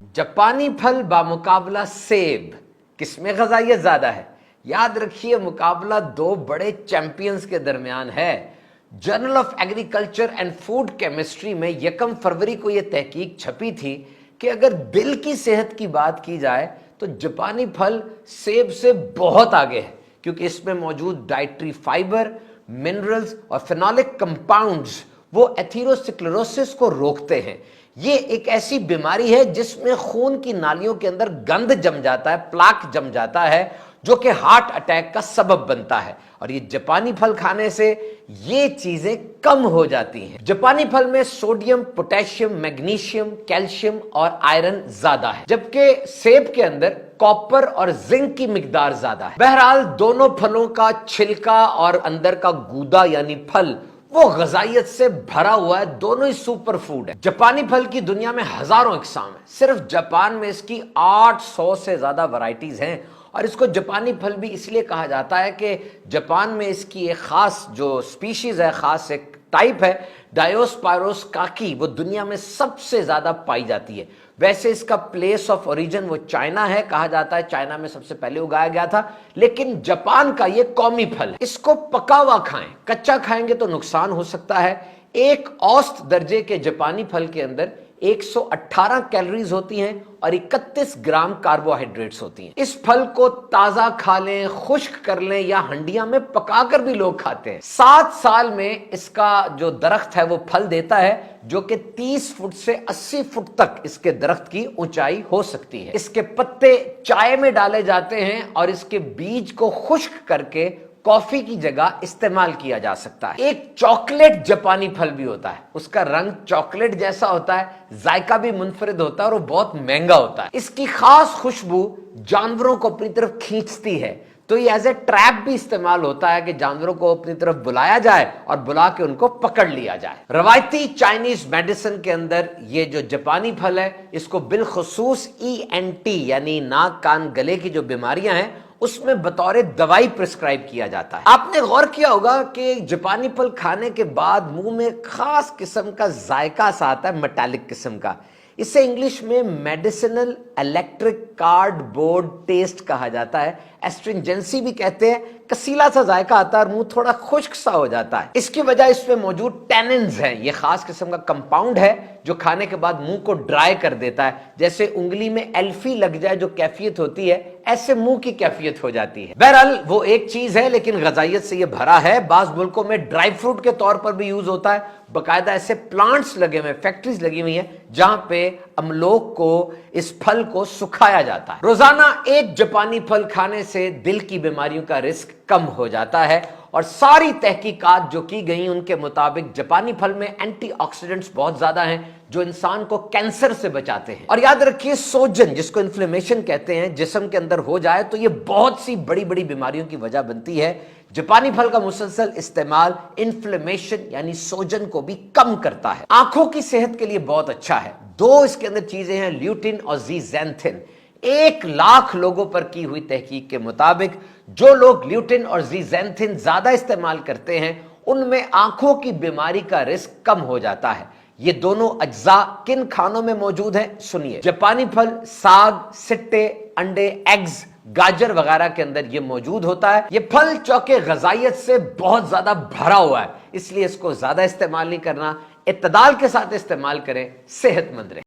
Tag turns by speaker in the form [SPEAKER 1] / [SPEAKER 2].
[SPEAKER 1] جاپانی پھل بامقابلہ سیب کس میں غذائیت زیادہ ہے؟ یاد رکھیے مقابلہ دو بڑے چیمپئنز کے درمیان ہے۔ Journal of agriculture and food chemistry میں 1 فروری کو یہ تحقیق چھپی تھی کہ اگر دل کی صحت کی بات کی جائے تو جاپانی پھل سیب سے بہت آگے ہے، کیونکہ اس میں موجود ڈائٹری فائبر، منرلز اور فینولک کمپاؤنڈز وہ ایتھیروسکلروسس کو روکتے ہیں۔ یہ ایک ایسی بیماری ہے جس میں خون کی نالیوں کے اندر گند جم جاتا ہے، پلاک جم جاتا ہے، جو کہ ہارٹ اٹیک کا سبب بنتا ہے، اور یہ جاپانی پھل کھانے سے یہ چیزیں کم ہو جاتی ہیں۔ جاپانی پھل میں سوڈیم، پوٹیشیم، میگنیشیم، کیلشیم اور آئرن زیادہ ہے، جبکہ سیب کے اندر کاپر اور زنک کی مقدار زیادہ ہے۔ بہرحال دونوں پھلوں کا چھلکا اور اندر کا گودا یعنی پھل وہ غذائیت سے بھرا ہوا ہے، دونوں ہی سپر فوڈ ہے۔ جاپانی پھل کی دنیا میں ہزاروں اقسام ہیں، صرف جاپان میں اس کی 800 سے زیادہ ورائٹیز ہیں، اور اس کو جاپانی پھل بھی اس لیے کہا جاتا ہے کہ جاپان میں اس کی ایک خاص جو سپیشیز ہے، خاص ایک ٹائپ ہے ڈائیوسپائروس کاکی، وہ دنیا میں سب سے زیادہ پائی جاتی ہے۔ ویسے اس کا پلیس آف اوریجن وہ چائنا ہے، کہا جاتا ہے چائنا میں سب سے پہلے اگایا گیا تھا، لیکن جاپان کا یہ قومی پھل ہے۔ اس کو پکا ہوا کھائیں، کچا کھائیں گے تو نقصان ہو سکتا ہے۔ ایک اوسط درجے کے جاپانی پھل کے اندر 118 کیلوریز ہوتی ہیں اور 31 گرام کاربوہائیڈریٹس ہوتی ہیں۔ اس پھل کو تازہ کھا لیں، خشک کر لیں یا ہنڈیاں میں پکا کر بھی لوگ کھاتے ہیں۔ 7 سال میں اس کا جو درخت ہے وہ پھل دیتا ہے، جو کہ 30 فٹ سے 80 فٹ تک اس کے درخت کی اونچائی ہو سکتی ہے۔ اس کے پتے چائے میں ڈالے جاتے ہیں اور اس کے بیج کو خشک کر کے کافی کی جگہ استعمال کیا جا سکتا ہے۔ ایک چاکلیٹ جاپانی پھل بھی ہوتا ہے، اس کا رنگ چاکلیٹ جیسا ہوتا ہے، ذائقہ بھی منفرد ہوتا ہے اور وہ بہت مہنگا ہوتا ہے۔ اس کی خاص خوشبو جانوروں کو اپنی طرف کھینچتی ہے، تو یہ ایز اے ٹریپ بھی استعمال ہوتا ہے کہ جانوروں کو اپنی طرف بلایا جائے اور بلا کے ان کو پکڑ لیا جائے۔ روایتی چائنیز میڈیسن کے اندر یہ جو جاپانی پھل ہے، اس کو بالخصوص ENT یعنی ناک کان گلے کی جو بیماریاں ہیں اس میں بطور دوائی پرسکرائب کیا جاتا ہے۔ آپ نے غور کیا ہوگا کہ جاپانی پھل کھانے کے بعد منہ میں خاص قسم کا ذائقہ سا آتا ہے، میٹالک قسم کا۔ اسے انگلش میں medicinal electric card board test کہا جاتا ہے، ایسٹرنجنسی بھی کہتے ہیں۔ کسیلا سا ذائقہ آتا ہے اور منہ تھوڑا خشک سا ہو جاتا ہے۔ اس کی وجہ اس میں موجود ٹیننز ہیں، یہ خاص قسم کا کمپاؤنڈ ہے جو کھانے کے بعد منہ کو ڈرائی کر دیتا ہے، جیسے انگلی میں ایلفی لگ جائے جو کیفیت ہوتی ہے، ایسے منہ کی کیفیت ہو جاتی ہے۔ بہرحال وہ ایک چیز ہے لیکن غذائیت سے یہ بھرا ہے۔ بعض ملکوں میں ڈرائی فروٹ کے طور پر بھی یوز ہوتا ہے، باقاعدہ ایسے پلانٹس لگے ہوئے، فیکٹریز لگی ہوئی ہیں جہاں پہ املوک کو اس پھل کو سکھایا جاتا ہے۔ روزانہ ایک جاپانی پھل کھانے سے دل کی بیماریوں کا رسک کم ہو جاتا ہے، اور ساری تحقیقات جو کی گئی ان کے مطابق جاپانی پھل میں اینٹی آکسیڈنٹس بہت زیادہ ہیں جو انسان کو کینسر سے بچاتے ہیں۔ اور یاد رکھیے سوجن، جس کو انفلیمیشن کہتے ہیں، جسم کے اندر ہو جائے تو یہ بہت سی بڑی بڑی بیماریوں کی وجہ بنتی ہے۔ جاپانی پھل کا مسلسل استعمال انفلیمیشن یعنی سوجن کو بھی کم کرتا ہے۔ آنکھوں کی صحت کے لیے بہت اچھا ہے۔ 2 اس کے اندر چیزیں ہیں، لیوٹین اور زیزینتھن۔ 1,00,000 لوگوں پر کی ہوئی تحقیق کے مطابق جو لوگ لیوٹین اور زیزینتھن زیادہ استعمال کرتے ہیں ان میں آنکھوں کی بیماری کا رسک کم ہو جاتا ہے۔ یہ دونوں اجزاء کن کھانوں میں موجود ہیں سنیے۔ جاپانی پھل ساگ، سٹے، انڈے، ایگز، گاجر وغیرہ کے اندر یہ موجود ہوتا ہے۔ یہ پھل چونکہ غذائیت سے بہت زیادہ بھرا ہوا ہے، اس لیے اس کو زیادہ استعمال نہیں کرنا، اعتدال کے ساتھ استعمال کریں، صحت مند رہیں۔